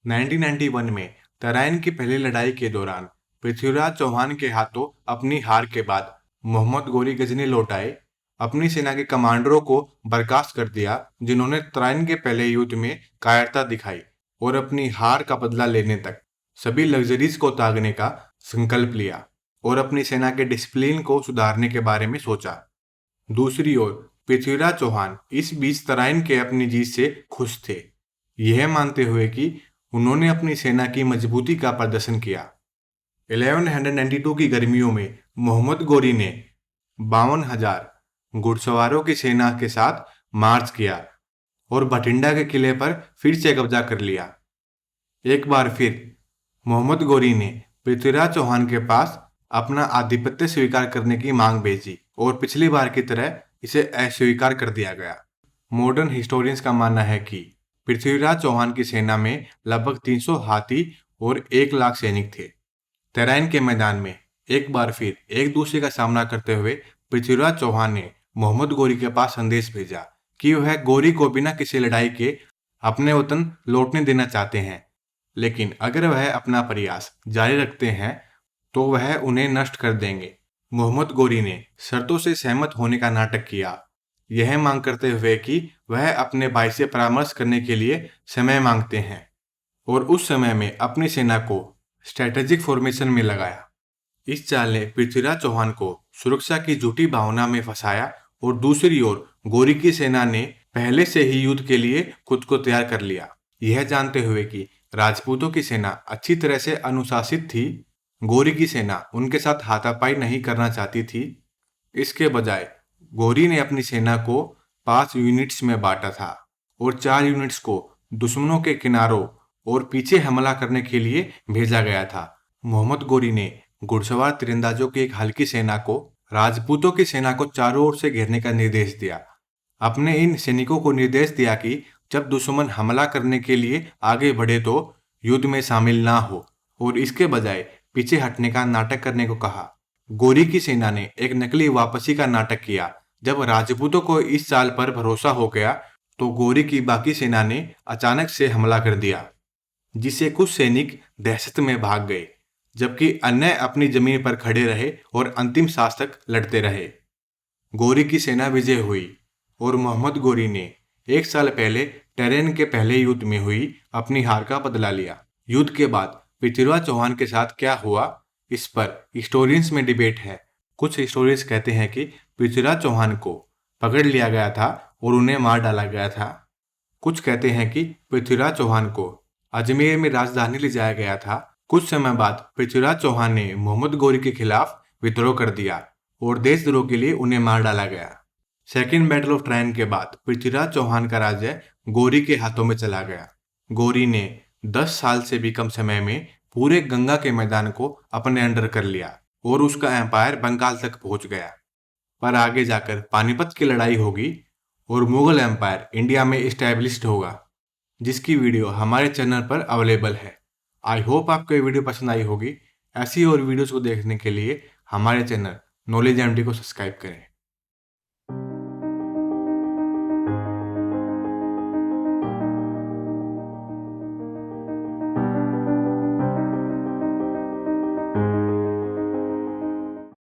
1991 में तराइन की पहली लड़ाई के दौरान पृथ्वीराज चौहान के हाथों अपनी हार के बाद मोहम्मद गोरी गजनी लौट आए। अपनी सेना के कमांडरों को बर्खास्त कर दिया, जिन्होंने तराइन के पहले युद्ध में कायरता दिखाई और अपनी हार का बदला लेने तक सभी लग्जरीज को त्यागने का संकल्प लिया और अपनी सेना के डिसिप्लिन को सुधारने के बारे में सोचा। दूसरी ओर पृथ्वीराज चौहान इस बीच तराइन के अपनी जीत से खुश थे, यह मानते हुए कि उन्होंने अपनी सेना की मजबूती का प्रदर्शन किया। 1192 की गर्मियों में मोहम्मद गोरी ने 52,000 घुड़सवारों की सेना के साथ मार्च किया और भटिंडा के किले पर फिर से कब्जा कर लिया। एक बार फिर मोहम्मद गोरी ने पृथ्वीराज चौहान के पास अपना आधिपत्य स्वीकार करने की मांग भेजी और पिछली बार की तरह इसे अस्वीकार कर दिया गया। मॉडर्न हिस्टोरियंस का मानना है कि पृथ्वीराज चौहान की सेना में लगभग 300 हाथी और 1 लाख सैनिक थे। तराइन के मैदान में एक बार फिर एक दूसरे का सामना करते हुए पृथ्वीराज चौहान ने मोहम्मद गोरी के पास संदेश भेजा कि वह गोरी को बिना किसी लड़ाई के अपने वतन लौटने देना चाहते हैं, लेकिन अगर वह अपना प्रयास जारी रखते हैं तो वह उन्हें नष्ट कर देंगे। मोहम्मद गोरी ने शर्तों से सहमत होने का नाटक किया, यह मांग करते हुए कि वह अपने भाई से परामर्श करने के लिए समय मांगते हैं और उस समय में अपनी सेना को स्ट्रेटेजिक फॉर्मेशन में लगाया। इस चाल ने पृथ्वीराज चौहान को सुरक्षा की झूठी भावना में फंसाया और दूसरी ओर गोरी की सेना ने पहले से ही युद्ध के लिए खुद को तैयार कर लिया। यह जानते हुए कि राजपूतों की सेना अच्छी तरह से अनुशासित थी, गोरी की सेना उनके साथ हाथापाई नहीं करना चाहती थी। इसके बजाय गोरी ने अपनी सेना को 5 यूनिट्स में बांटा था और 4 यूनिट्स को दुश्मनों के किनारों और पीछे हमला करने के लिए भेजा गया था। मोहम्मद गोरी ने घुड़सवार तीरंदाजों की एक हल्की सेना को राजपूतों की सेना को चारों ओर से घेरने का निर्देश दिया। अपने इन सैनिकों को निर्देश दिया कि जब दुश्मन हमला करने के लिए आगे बढ़े तो युद्ध में शामिल ना हो और इसके बजाय पीछे हटने का नाटक करने को कहा। गोरी की सेना ने एक नकली वापसी का नाटक किया। जब राजपूतों को इस चाल पर भरोसा हो गया तो गोरी की बाकी सेना ने अचानक से हमला कर दिया, जिससे कुछ सैनिक दहशत में भाग गए, जबकि अन्य अपनी जमीन पर खड़े रहे और अंतिम सांस तक लड़ते रहे। गोरी की सेना विजय हुई और मोहम्मद गोरी ने 1 साल पहले तराइन के पहले युद्ध में हुई अपनी हार का बदला लिया। युद्ध के बाद पृथ्वीराज चौहान के साथ क्या हुआ, इस पर हिस्टोरियंस में डिबेट है। कुछ हिस्टोरियंस कहते हैं कि पृथ्वीराज चौहान को पकड़ लिया गया था और उन्हें मार डाला गया था। कुछ कहते हैं कि पृथ्वीराज चौहान को अजमेर में राजधानी ले जाया गया था। कुछ समय बाद पृथ्वीराज चौहान ने मोहम्मद गोरी के खिलाफ विद्रोह कर दिया और देशद्रोह के लिए उन्हें मार डाला गया। सेकेंड बैटल ऑफ तराइन के बाद पृथ्वीराज चौहान का राज्य गोरी के हाथों में चला गया। गोरी ने 10 साल से भी कम समय में पूरे गंगा के मैदान को अपने अंडर कर लिया और उसका एम्पायर बंगाल तक पहुंच गया। पर आगे जाकर पानीपत की लड़ाई होगी और मुगल एम्पायर इंडिया में इस्टेब्लिश्ड होगा, जिसकी वीडियो हमारे चैनल पर अवेलेबल है। आई होप आपको ये वीडियो पसंद आई होगी। ऐसी और वीडियोस को देखने के लिए हमारे चैनल नॉलेज एमडी को सब्सक्राइब करें।